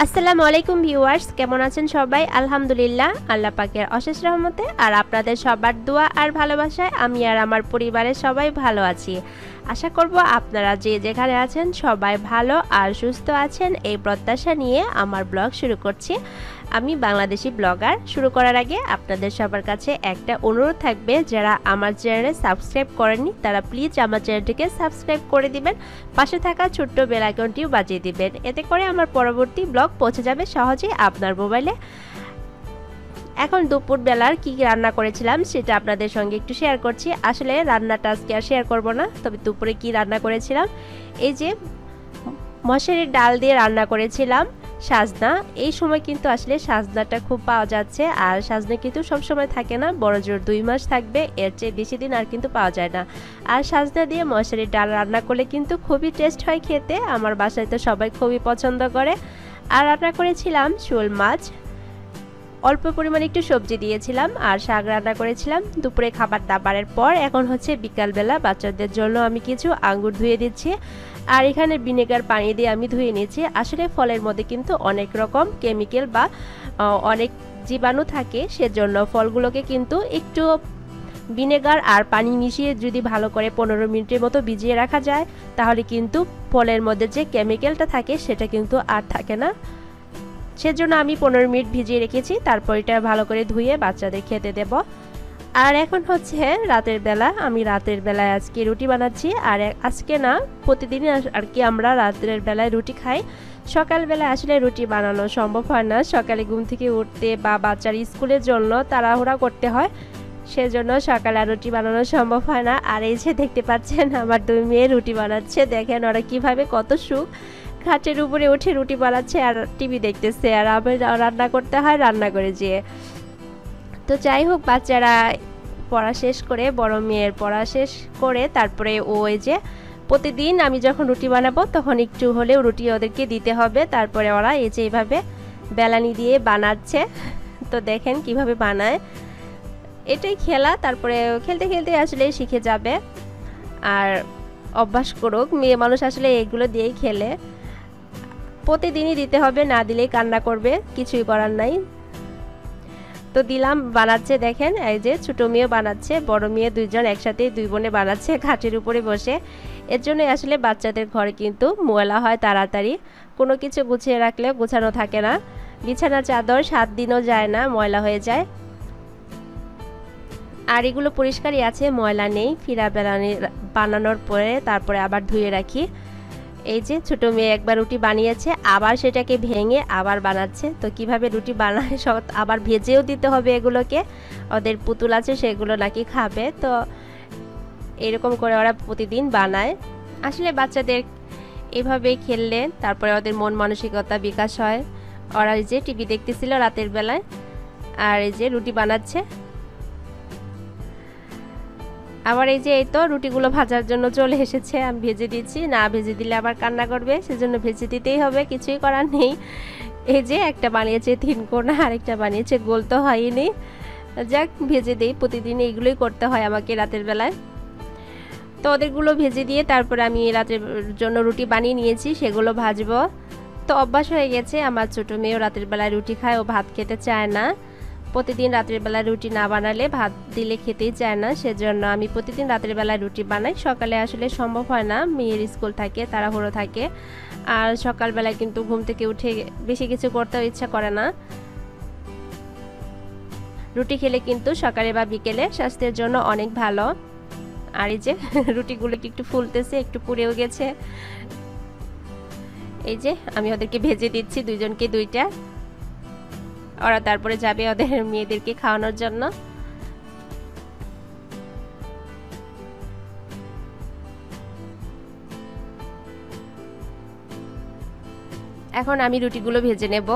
আসসালামু আলাইকুম ভিউয়ার্স, কেমন আছেন সবাই? আলহামদুলিল্লাহ, আল্লাহ পাকের অশেষ রহমতে আর আপনাদের সবার দোয়া আর ভালোবাসায় আমি আর আমার পরিবারের সবাই ভালো আছি। আশা করব আপনারা যে যেখানে আছেন সবাই ভালো আর সুস্থ আছেন, এই প্রত্যাশা নিয়ে আমার ব্লগ শুরু করছি। আমি বাংলাদেশি ব্লগার। শুরু করার আগে আপনাদের সবার কাছে একটা অনুরোধ থাকবে, যারা আমার চ্যানেলে সাবস্ক্রাইব করেননি তারা প্লিজ আমার চ্যানেলটিকে সাবস্ক্রাইব করে দিবেন, পাশে থাকা ছোট্ট বেল আইকনটিও বাজিয়ে দিবেন। এতে করে আমার পরবর্তী ব্লগ পৌঁছে যাবে সহজেই আপনার মোবাইলে। এখন দুপুর বেলার কি রান্না করেছিলাম সেটা আপনাদের সঙ্গে একটু শেয়ার করছি। আসলে রান্নাটা আজকে আর শেয়ার করব না, তবে দুপুরে কি রান্না করেছিলাম, এই যে মশারির ডাল দিয়ে রান্না করেছিলাম সাজনা। এই সময় কিন্তু আসলে সাজনাটা খুব পাওয়া যাচ্ছে, আর সাজনা কিন্তু সবসময় থাকে না, বড় জোর 2 মাস থাকবে, এর চেয়ে বেশি দিন আর কিন্তু পাওয়া যায় না। আর সাজনা দিয়ে মশারির ডাল রান্না করলে কিন্তু খুবই টেস্ট হয় খেতে, আমার বাসায় তো সবাই খুবই পছন্দ করে। আর রান্না করেছিলাম শোল মাছ, অল্প পরিমাণে একটু সবজি দিয়েছিলাম আর শাক রান্না করেছিলাম। দুপুরে খাবার দাবারের পর এখন হচ্ছে বিকালবেলা, বাচ্চাদের জন্য আমি কিছু আঙ্গুর ধুয়ে দিচ্ছি, আর এখানে ভিনেগার পানি দিয়ে আমি ধুয়ে নিয়েছি। আসলে ফলের মধ্যে কিন্তু অনেক রকম কেমিক্যাল বা অনেক জীবাণু থাকে, সেজন্য ফলগুলোকে কিন্তু একটু ভিনেগার আর পানি মিশিয়ে যদি ভালো করে 15 মিনিটের মতো ভিজিয়ে রাখা যায়, তাহলে কিন্তু ফলের মধ্যে যে কেমিক্যালটা থাকে সেটা কিন্তু আর থাকে না। সেজন্য আমি 15 মিনিট ভিজিয়ে রেখেছি, তারপর এটা ভালো করে ধুয়ে বাচ্চাদের খেতে দেব। আর এখন হচ্ছে রাতের বেলা, আমি রাতের বেলায় আজকে রুটি বানাচ্ছি। আর আজকে না, প্রতিদিনই আর কি আমরা রাতের বেলায় রুটি খাই। সকালবেলা আসলে রুটি বানানো সম্ভব হয় না, সকালে ঘুম থেকে উঠতে বা বাচ্চার স্কুলের জন্য তাড়াহুড়া করতে হয়, সেজন্য সকালে আর রুটি বানানো সম্ভব হয় না। আর এই যে দেখতে পাচ্ছেন আমার 2 মেয়ে রুটি বানাচ্ছে, দেখেন ওরা কিভাবে কত সুখ, খাটের উপরে উঠে রুটি বানাচ্ছে আর টিভি দেখতেছে, আর আমি রান্না করতে হয় রান্না করে যেয়ে। তো যাই হোক, বাচ্চারা পড়া শেষ করে, বড় মেয়ের পড়া শেষ করে তারপরে ওই যে প্রতিদিন আমি যখন রুটি বানাবো তখন একটু হলেও রুটি ওদেরকে দিতে হবে। তারপরে ওরা এই যে এইভাবে বেলানি দিয়ে বানাচ্ছে, তো দেখেন কিভাবে বানায়, এটাই খেলা। তারপরে খেলতে খেলতে আসলে শিখে যাবে, আর অভ্যাস করুক, মেয়ে মানুষ আসলে এগুলো দিয়েই খেলে। প্রতিদিনই দিতে হবে, না দিলেই কান্না করবে, কিছুই করার নাই। তো দিলাম, বানাচ্ছে দেখেন, এই যে ছোট মেয়ে বানাচ্ছে, বড় মেয়ে, দুইজন একসাথে 2 বোনে বানাচ্ছে খাটের উপরে বসে। এর জন্য আসলে বাচ্চাদের ঘরে কিন্তু ময়লা হয় তাড়াতাড়ি, কোনো কিছু গুছিয়ে রাখলে গোছানো থাকে না, বিছানা চাদর 7 দিনও যায় না, ময়লা হয়ে যায়। আর এগুলো পরিষ্কারই আছে, ময়লা নেই। ফিরা বেলানি বানানোর পরে তারপরে আবার ধুয়ে রাখি। এই যে ছোট মেয়ে একবার রুটি বানিয়েছে, আবার সেটাকে ভেঙে আবার বানাচ্ছে। তো কিভাবে রুটি বানায়, সব আবার ভেজেও দিতে হবে এগুলোকে, ওদের পুতুল আছে সেগুলো নাকি খাবে, তো এরকম করে ওরা প্রতিদিন বানায়। আসলে বাচ্চাদের এভাবে খেললে তারপরে ওদের মন মানসিকতা বিকাশ হয়। ওরা এই যে টিভি দেখতেছিল রাতের বেলায়, আর এই যে রুটি বানাচ্ছে। আবার এই যে এই তো রুটিগুলো ভাজার জন্য চলে এসেছে, আমি ভেজে দিচ্ছি, না ভেজে দিলে আবার কান্না করবে, সেজন্য ভেজে দিতেই হবে, কিছুই করার নেই। এই যে একটা বানিয়েছে 3 কোণা, আরেকটা বানিয়েছে গোল, তো হয়নি, যাক ভেজে দিই, প্রতিদিন এইগুলোই করতে হয় আমাকে রাতের বেলায়। তো ওদেরগুলো ভেজে দিয়ে তারপরে আমি রাতের জন্য রুটি বানিয়ে নিয়েছি, সেগুলো ভাজবো। তো অভ্যাস হয়ে গেছে, আমার ছোটো মেয়েও রাতের বেলায় রুটি খায়, ও ভাত খেতে চায় না। প্রতিদিন রাতের বেলায় রুটি না বানালে ভাত দিলে খেতেই চায় না, সেজন্য আমি প্রতিদিন রাতের বেলায় রুটি বানাই। সকালে আসলে সম্ভব হয় না, মেয়ের স্কুল থাকে, তাড়াহুড়ো থাকে, আর সকালবেলায় কিন্তু ঘুম থেকে উঠে বেশি কিছু করতেও ইচ্ছা করে না। রুটি খেলে কিন্তু সকালে বা বিকেলে স্বাস্থ্যের জন্য অনেক ভালো। আর এই যে রুটিগুলো একটু ফুলতেছে, একটু পুড়েও গেছে। এই যে আমি ওদেরকে ভেজে দিচ্ছি, দুইজনকে 2টা, ওরা তারপরে যাবে ওদের মেয়েদেরকে খাওয়ানোর জন্য। এখন আমি রুটিগুলো ভেজে নেব।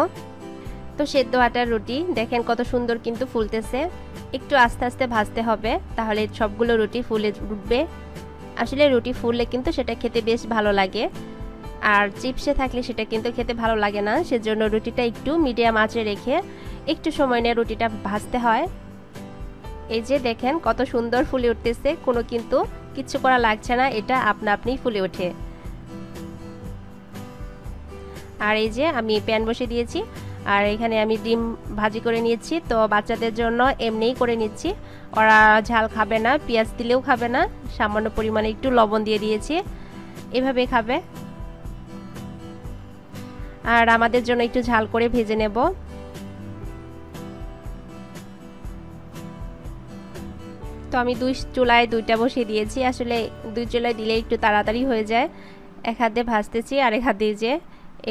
তো সেদ্ধ আটার রুটি দেখেন কত সুন্দর কিন্তু ফুলতেছে, একটু আস্তে আস্তে ভাজতে হবে, তাহলে সবগুলো রুটি ফুলে উঠবে। আসলে রুটি ফুললে কিন্তু সেটা খেতে বেশ ভালো লাগে, আর চিপসে থাকলে সেটা কিন্তু খেতে ভালো লাগে না, সেজন্য রুটিটা একটু মিডিয়াম আঁচে রেখে একটু সময় নিয়ে রুটিটা ভাজতে হয়। এই যে দেখেন কত সুন্দর ফুলে উঠতেছে, কোনো কিন্তু কিচ্ছু করা লাগছে না, এটা আপনা আপনিই ফুলে ওঠে। আর এই যে আমি প্যান বসিয়ে দিয়েছি, আর এখানে আমি ডিম ভাজি করে নিয়েছি। তো বাচ্চাদের জন্য এমনিই করে নিচ্ছি, ওরা ঝাল খাবে না, পেঁয়াজ দিলেও খাবে না, সামান্য পরিমাণে একটু লবণ দিয়ে দিয়েছি, এভাবে খাবে। আর আমাদের জন্য একটু ঝাল করে ভেজে নেব। তো আমি দুই চুলায় দুইটা বসিয়ে দিয়েছি, আসলে দুই চুলায় দিলে একটু তাড়াতাড়ি হয়ে যায়। এক হাতে ভাজতেছি আর এক হাতে যে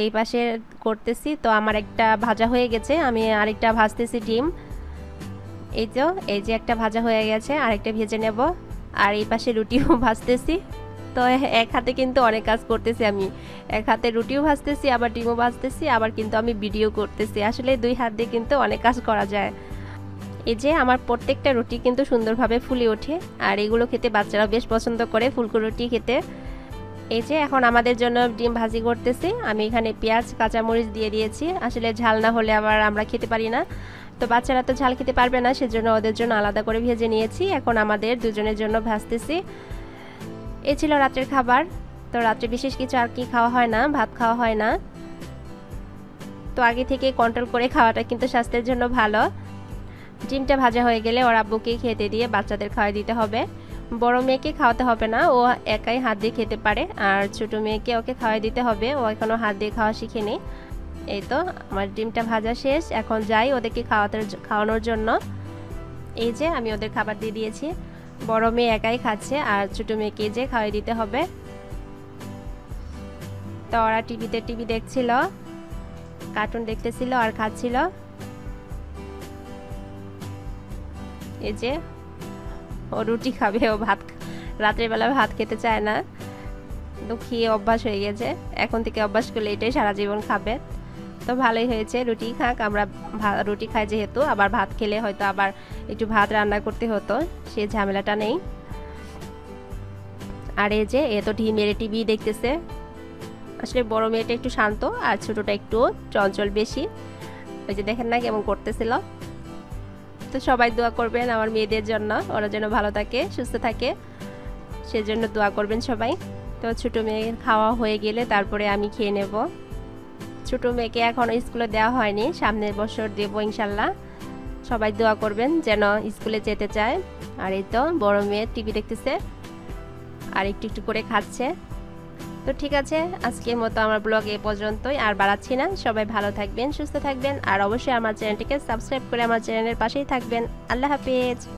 এই পাশে করতেছি। তো আমার একটা ভাজা হয়ে গেছে, আমি আরেকটা ভাজতেছি ডিম। এই তো এই যে একটা ভাজা হয়ে গেছে, আরেকটা ভেজে নেব। আর এই পাশে রুটিও ভাজতেছি। তো এক হাতে কিন্তু অনেক কাজ করতেছি আমি, এক হাতে রুটিও ভাজতেছি, আবার ডিমও ভাজতেছি, আবার কিন্তু আমি ভিডিও করতেছি। আসলে দুই হাত দিয়ে কিন্তু অনেক কাজ করা যায়। এই যে আমার প্রত্যেকটা রুটি কিন্তু সুন্দরভাবে ফুলে ওঠে, আর এগুলো খেতে বাচ্চারা বেশ পছন্দ করে, ফুলকো রুটি খেতে। এই যে এখন আমাদের জন্য ডিম ভাজি করতেছি। আমি এখানে পেঁয়াজ কাঁচামরিচ দিয়ে দিয়েছি, আসলে ঝাল না হলে আবার আমরা খেতে পারি না। তো বাচ্চারা তো ঝাল খেতে পারবে না, সেজন্য ওদের জন্য আলাদা করে ভেজে নিয়েছি। এখন আমাদের দুজনের জন্য ভাজতেছি। এই ছিল রাতের খাবার। তো রাত্রে বিশেষ কিছু আর কি খাওয়া হয় না, ভাত খাওয়া হয় না। তো আগে থেকে কন্ট্রোল করে খাওয়াটা কিন্তু স্বাস্থ্যের জন্য ভালো। ডিমটা ভাজা হয়ে গেলে ওর আব্বুকে খেতে দিয়ে বাচ্চাদের খাওয়াই দিতে হবে। বড় মেয়েকে খাওয়াতে হবে না, ও একাই হাত দিয়ে খেতে পারে। আর ছোট মেয়েকে ওকে খাওয়াই দিতে হবে, ও এখনও হাত দিয়ে খাওয়া শিখেনি। এই তো আমার ডিমটা ভাজা শেষ, এখন যাই ওদেরকে খাওয়ানোর জন্য। এই যে আমি ওদের খাবার দিয়ে দিয়েছি। বড় মেয়ে একাই খাচ্ছে, আর ছোট মেয়েকে যে খাওয়াই দিতে হবে। তো ওরা টিভি দেখছিল, কার্টুন দেখতেছিল আর খাচ্ছিল। এই যে ও রুটি খাবে, ও ভাত রাতের বেলা ভাত খেতে চায় না, তো খেয়ে অভ্যাস হয়ে গেছে। এখন থেকে অভ্যাস করলে এটাই সারা জীবন খাবে। তো ভালোই হয়েছে, রুটি খাক। আমরা রুটি খাই যেহেতু, আবার ভাত খেলে হয়তো আবার একটু ভাত রান্না করতে হতো, সে ঝামেলাটা নেই। আর এই যে এ তো মেরে টিভি দেখতেছে। আসলে বড় মেয়েটা একটু শান্ত, আর ছোটটা একটু চঞ্চল বেশি। ওই যে দেখেন না কেমন করতেছিল। তো সবাই দোয়া করবেন আমার মেয়েদের জন্য, ওরা যেন ভালো থাকে, সুস্থ থাকে, সেজন্য দোয়া করবেন সবাই। তো ছোটো মেয়ের খাওয়া হয়ে গেলে তারপরে আমি খেয়ে নেব। ছোটো মেয়েকে এখনও স্কুলে দেওয়া হয়নি, সামনের বছর দেবো ইনশাল্লাহ। সবাই দোয়া করবেন যেন স্কুলে যেতে চায়। আর এই তো বড় মেয়ে টিভি দেখতেছে আর একটু একটু করে খাচ্ছে। তো ঠিক আছে, আজকের মতো আমার ব্লগ এই পর্যন্তই, আর বাড়াচ্ছি না। সবাই ভালো থাকবেন, সুস্থ থাকবেন, আর অবশ্যই আমার চ্যানেলটিকে সাবস্ক্রাইব করে আমার চ্যানেলের পাশেই থাকবেন। আল্লাহ হাফেজ।